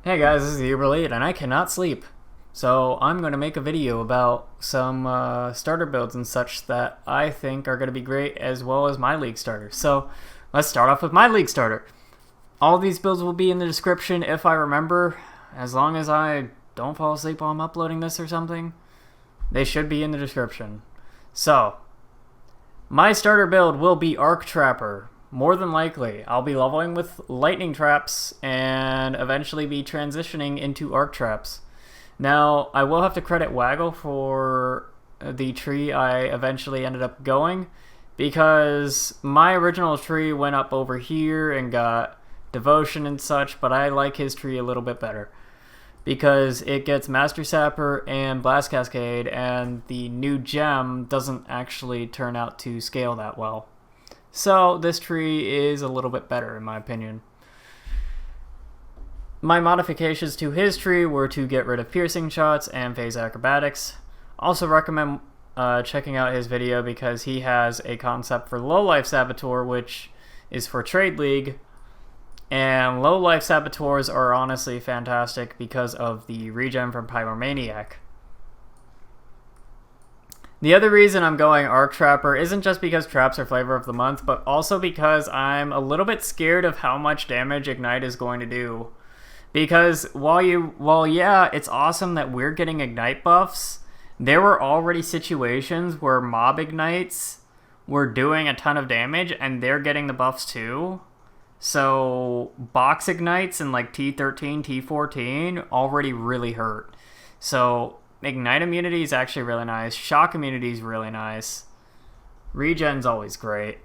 Hey guys, this is Theuberelite, and I cannot sleep. So I'm going to make a video about some starter builds and such that I think are going to be great, as well as my league starter. So let's start off with my league starter. All these builds will be in the description if I remember, as long as I don't fall asleep while I'm uploading this or something. They should be in the description. So, my starter build will be Arc Trapper. More than likely, I'll be leveling with lightning traps and eventually be transitioning into arc traps. Now, I will have to credit Waggle for the tree I eventually ended up going, because my original tree went up over here and got devotion and such, but I like his tree a little bit better because it gets Master Sapper and Blast Cascade, and the new gem doesn't actually turn out to scale that well. So this tree is a little bit better in my opinion. My modifications to his tree were to get rid of piercing shots and phase acrobatics. Also recommend checking out his video because he has a concept for low life saboteur, which is for trade league. And low life saboteurs are honestly fantastic because of the regen from Pyromaniac. The other reason I'm going Arc Trapper isn't just because traps are flavor of the month, but also because I'm a little bit scared of how much damage Ignite is going to do. Because while yeah, it's awesome that we're getting Ignite buffs, there were already situations where mob Ignites were doing a ton of damage and they're getting the buffs too. So box Ignites in like T13, T14 already really hurt. So Ignite immunity is actually really nice. Shock immunity is really nice. Regen's always great.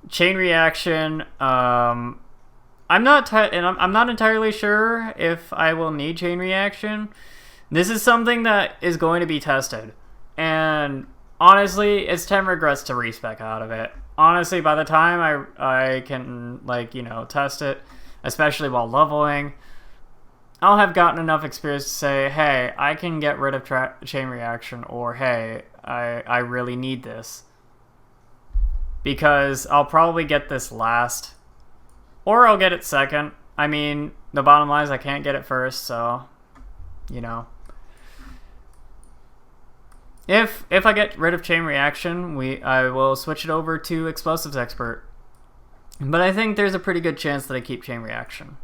Chain reaction. I'm not entirely sure if I will need chain reaction. This is something that is going to be tested, and honestly, it's 10 regrets to respec out of it. Honestly, by the time I can test it, especially while leveling, I'll have gotten enough experience to say, hey, I can get rid of chain reaction, or hey, I really need this. Because I'll probably get this last, or I'll get it second. I mean, the bottom line is I can't get it first, so, you know. If I get rid of chain reaction, I will switch it over to Explosives Expert. But I think there's a pretty good chance that I keep chain reaction.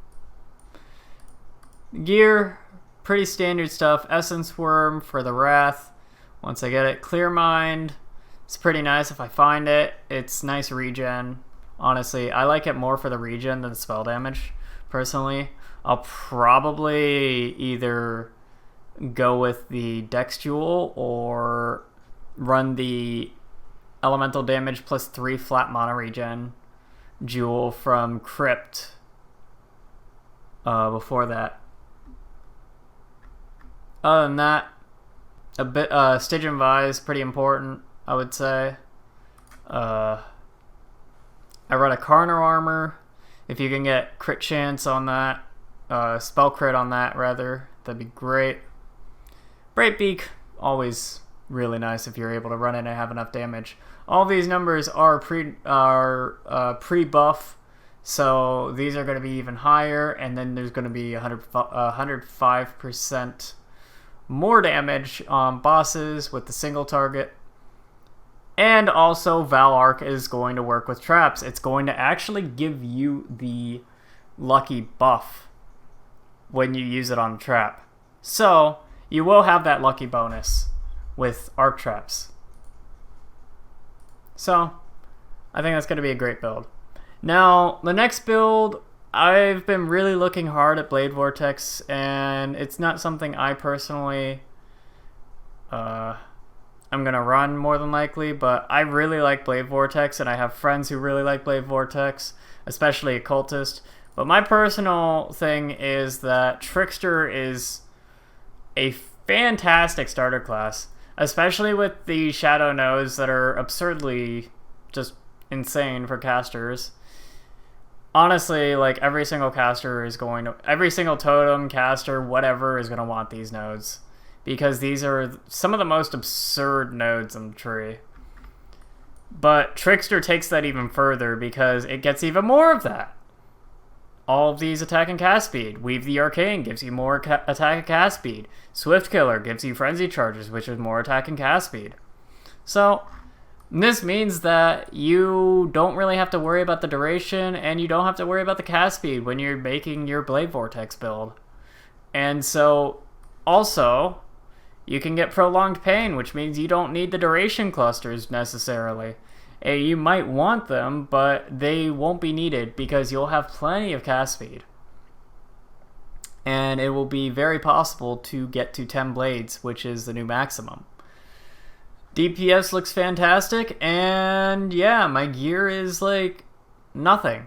Gear, pretty standard stuff. Essence Worm for the Wrath. Once I get it. Clear Mind. It's pretty nice if I find it. It's nice regen. Honestly, I like it more for the regen than the spell damage, personally. I'll probably either go with the Dex Jewel or run the Elemental Damage plus 3 flat mana regen Jewel from Crypt before that. Other than that, a bit Stygian Vise, pretty important, I would say. I run a Carner Armor. If you can get crit chance on that, spell crit on that rather, that'd be great. Brightbeak, always really nice if you're able to run it and have enough damage. All these numbers are pre-buff, so these are going to be even higher, and then there's going to be 105% more damage on bosses with the single target. And also Val Arc is going to work with traps. It's going to actually give you the lucky buff when you use it on a trap. So you will have that lucky bonus with arc traps. So I think that's going to be a great build. Now, the next build, I've been really looking hard at Blade Vortex, and it's not something I personally I'm going to run more than likely, but I really like Blade Vortex, and I have friends who really like Blade Vortex, especially Occultist. But my personal thing is that Trickster is a fantastic starter class, especially with the shadow nodes that are absurdly just insane for casters. Honestly, like every single caster is going to, every single totem, caster, whatever is going to want these nodes, because these are some of the most absurd nodes in the tree. But Trickster takes that even further because it gets even more of that. all of these attack and cast speed. Weave the Arcane gives you more attack and cast speed. Swift Killer gives you Frenzy Charges, which is more attack and cast speed. So this means that you don't really have to worry about the duration, and you don't have to worry about the cast speed when you're making your Blade Vortex build. And so, also, you can get Prolonged Pain, which means you don't need the duration clusters necessarily. You might want them, but they won't be needed because you'll have plenty of cast speed. And it will be very possible to get to 10 blades, which is the new maximum. DPS looks fantastic, and yeah, my gear is like nothing.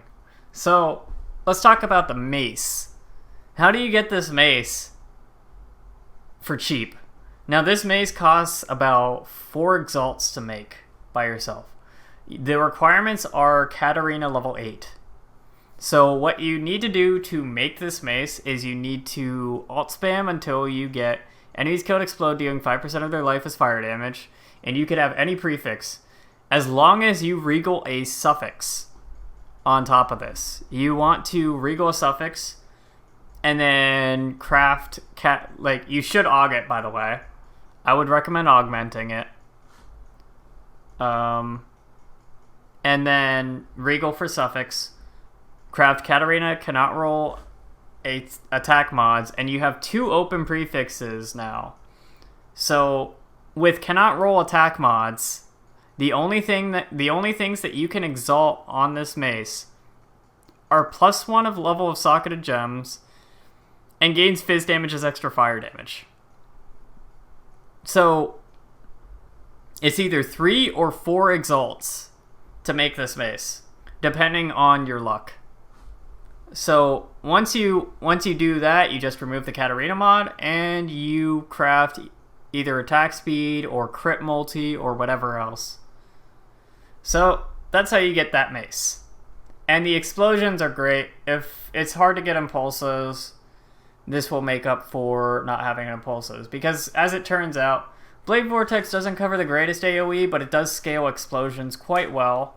So, let's talk about the mace. How do you get this mace for cheap? Now, this mace costs about 4 exalts to make by yourself. The requirements are Katarina level 8. So what you need to do to make this mace is you need to alt spam until you get enemies killed explode, dealing 5% of their life as fire damage, and you could have any prefix as long as you regal a suffix on top of this. You want to regal a suffix and then craft you should aug it, by the way. I would recommend augmenting it. And then regal for suffix. Craft Katarina cannot roll attack mods, and you have 2 open prefixes now. So with cannot roll attack mods, the only things that you can exalt on this mace are +1 of level of socketed gems, and gains fizz damage as extra fire damage. So it's either 3 or 4 exalts to make this mace, depending on your luck. So once you do that, you just remove the Katarina mod and you craft either attack speed or crit multi or whatever else. So that's how you get that mace. And the explosions are great. If it's hard to get impulsos, this will make up for not having impulsos, because as it turns out, Blade Vortex doesn't cover the greatest AoE, but it does scale explosions quite well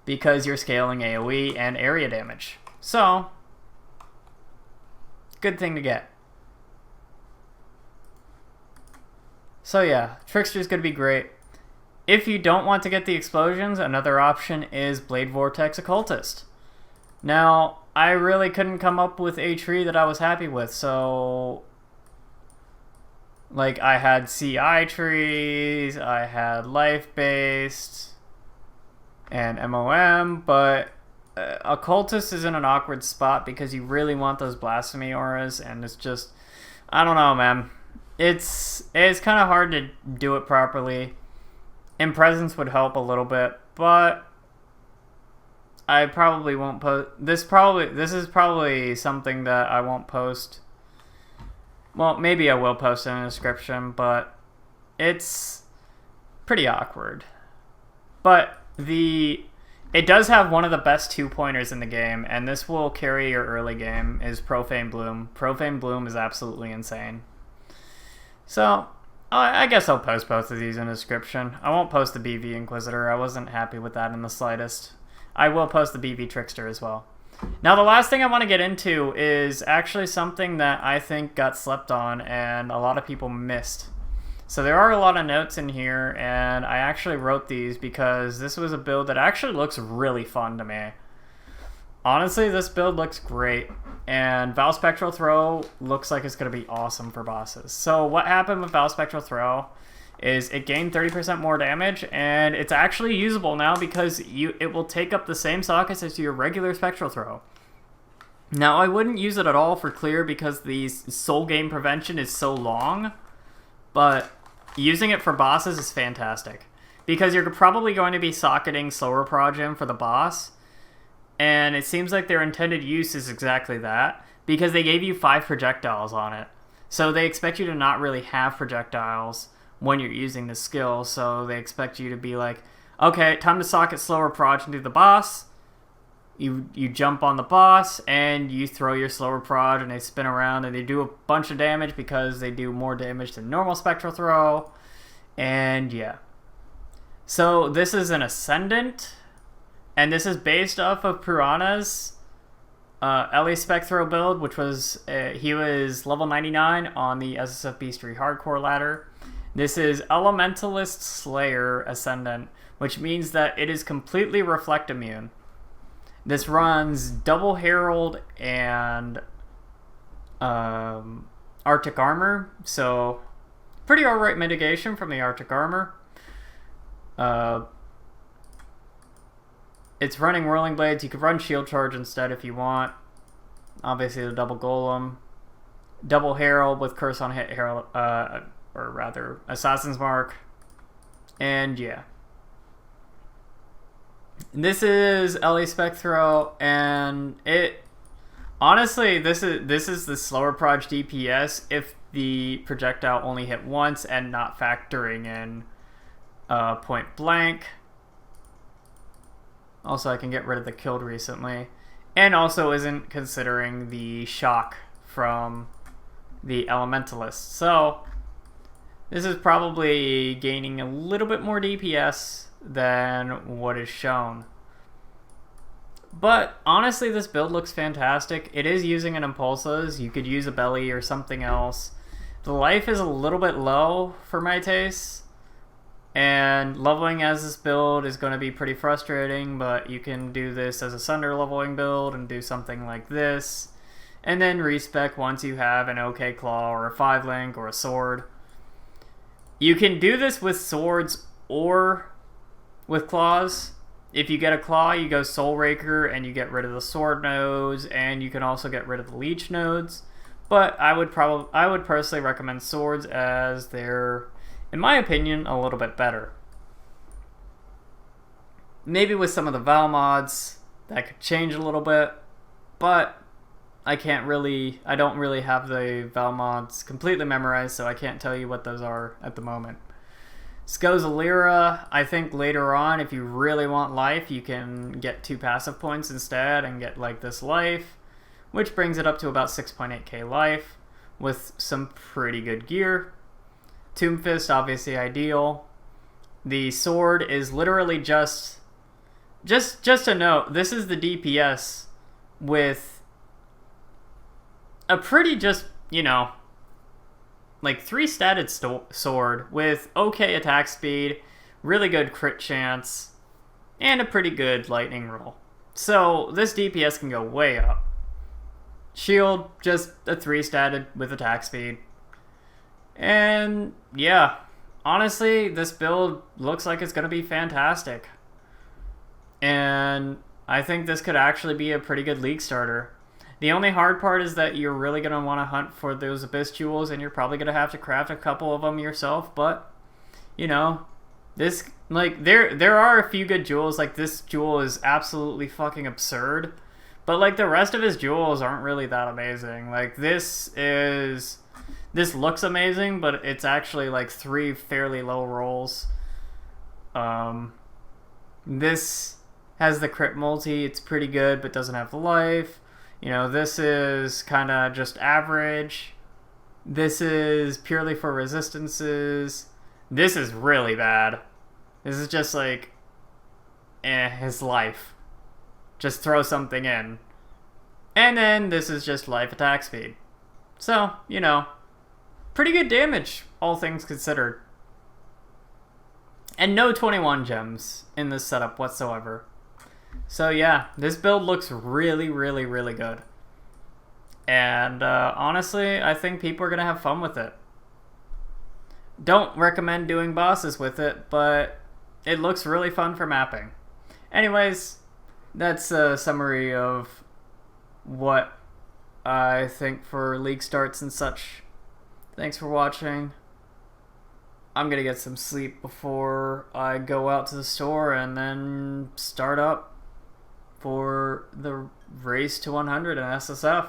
because you're scaling AoE and area damage. So, good thing to get. So yeah, Trickster's going to be great. If you don't want to get the explosions, another option is Blade Vortex Occultist. Now, I really couldn't come up with a tree that I was happy with, so like I had CI trees, I had life-based, and MOM, but Occultist is in an awkward spot because you really want those blasphemy auras, and it's just, I don't know, man. It's kind of hard to do it properly. And presence would help a little bit, but I probably won't post this. This is probably something that I won't post. Well, maybe I will post in the description, but it's pretty awkward. But it does have one of the best 2-pointers in the game, and this will carry your early game, is Profane Bloom. Profane Bloom is absolutely insane. So, I guess I'll post both of these in the description. I won't post the BV Inquisitor. I wasn't happy with that in the slightest. I will post the BV Trickster as well. Now, the last thing I want to get into is actually something that I think got slept on and a lot of people missed. So there are a lot of notes in here, and I actually wrote these because this was a build that actually looks really fun to me. Honestly, this build looks great, and Val Spectral Throw looks like it's going to be awesome for bosses. So what happened with Val Spectral Throw is it gained 30% more damage, and it's actually usable now because it will take up the same sockets as your regular Spectral Throw. Now, I wouldn't use it at all for clear because the soul gain prevention is so long, but using it for bosses is fantastic because you're probably going to be socketing slower progem for the boss, and it seems like their intended use is exactly that because they gave you 5 projectiles on it. So they expect you to not really have projectiles when you're using the skill, so they expect you to be like, okay, time to socket slower proj into the boss. You jump on the boss, and you throw your slower proj, and they spin around, and they do a bunch of damage because they do more damage than normal Spectral Throw, and yeah. So this is an Ascendant, and this is based off of Piranha's Ellie Spectro build, which was he was level 99 on the SSF Beastry Hardcore ladder. This is Elementalist Slayer Ascendant, which means that it is completely reflect immune. This runs double Herald and Arctic Armor, so pretty alright mitigation from the Arctic Armor. It's running Whirling Blades. You could run Shield Charge instead if you want. Obviously the double Golem. Double Herald with Curse on Hit Herald, or rather Assassin's Mark. And yeah. This is Ellie Spectro, and it honestly this is the slower proj DPS if the projectile only hit once and not factoring in point blank. Also, I can get rid of the killed recently, and also isn't considering the shock from the Elementalist. So this is probably gaining a little bit more DPS than what is shown. But honestly, this build looks fantastic. It is using an Impulsas. You could use a Belly or something else. The life is a little bit low for my tastes, and leveling as this build is going to be pretty frustrating, but you can do this as a Sunder leveling build and do something like this, and then respec once you have an OK Claw or a 5-link or a sword. You can do this with swords or with claws. If you get a claw, you go Soul Raker and you get rid of the sword nodes, and you can also get rid of the leech nodes. But I would personally recommend swords, as they're, in my opinion, a little bit better. Maybe with some of the Val mods that could change a little bit, but I don't really have the Val mods completely memorized, so I can't tell you what those are at the moment. Skozalira, I think later on, if you really want life, you can get 2 passive points instead and get like this life, which brings it up to about 6.8k life with some pretty good gear. Tomb Fist, obviously ideal. The sword is literally just a note, this is the DPS with a pretty like 3-statted sword with okay attack speed, really good crit chance, and a pretty good lightning roll. So this DPS can go way up. Shield, just a 3-statted with attack speed. And yeah, honestly, this build looks like it's going to be fantastic. And I think this could actually be a pretty good league starter. The only hard part is that you're really going to want to hunt for those Abyss Jewels, and you're probably going to have to craft a couple of them yourself, but, you know, this, like, there are a few good jewels. Like, this jewel is absolutely fucking absurd, but, like, the rest of his jewels aren't really that amazing. Like, this looks amazing, but it's actually, like, 3 fairly low rolls. This has the crit multi, it's pretty good, but doesn't have the life. You know, this is kind of just average. This is purely for resistances. This is really bad. This is just like, his life. Just throw something in. And then this is just life attack speed. So, you know, pretty good damage, all things considered. And no 21 gems in this setup whatsoever. So yeah, this build looks really, really, really good. And honestly, I think people are going to have fun with it. Don't recommend doing bosses with it, but it looks really fun for mapping. Anyways, that's a summary of what I think for league starts and such. Thanks for watching. I'm going to get some sleep before I go out to the store and then start up for the race to 100 in SSF.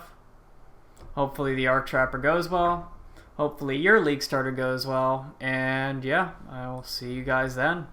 Hopefully the Arc Trapper goes well. Hopefully your league starter goes well. And yeah, I will see you guys then.